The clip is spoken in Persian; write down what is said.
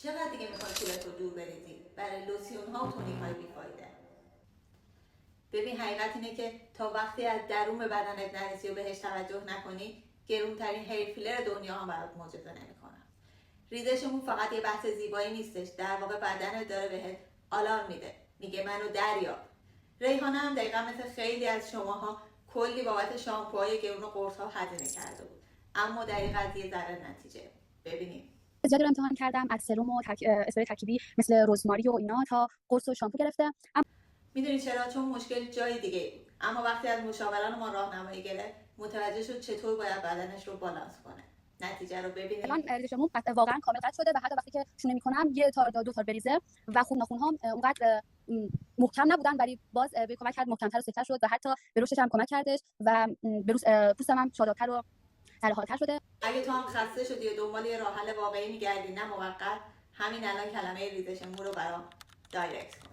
چقدر دیگه میخوای پولت رو دور بریزی برای لوسیون ها و تونیک های بیفایده؟ ببین حقیقت اینه که تا وقتی از درون به بدنت نرسی و بهش توجه نکنی، گرونترین هیر فیلر دنیا هم برات معجزه نمیکنه. ریزش مو فقط یه بحث زیبایی نیستش، در واقع بدنت داره بهت آلارم میده، میگه منو دریاب. ریحانه هم دقیقا مثل خیلی از شماها کلی بابت شامپوهای گرون و قرص‌ها هزینه کرده بود، اما در این قضیه ذره نتیجه. ببینیم زیاد رو امتحان کردم، از سرم و اسپری ترکیبی مثل رزماری و اینا تا قرص و شامپو گرفتم. میدونی چرا؟ چون مشکل جای دیگه بود، اما وقتی از مشاوران ما راهنمایی گرفت متوجه شد چطور باید بدنش رو بالانس کنه. نتیجه رو ببینید. الان ریشمون واقعا کامل قطع شده و حتی وقتی که شونه میکنم یه تار دو تار بریزه و خون ناخون‌هام اونقدر محکم نبودن، ولی باز به کمک کرد محکم‌تر و سفت‌تر شد و حتی به رشدش هم کمک کردش و پوستم هم شاداب‌تر و سرحال‌تر شده. اگه تو هم خسته شدی و دنبال یه راه حل واقعی میگردی نه موقت، همین الان کلمه ریزش مو رو برام دایرکت کن.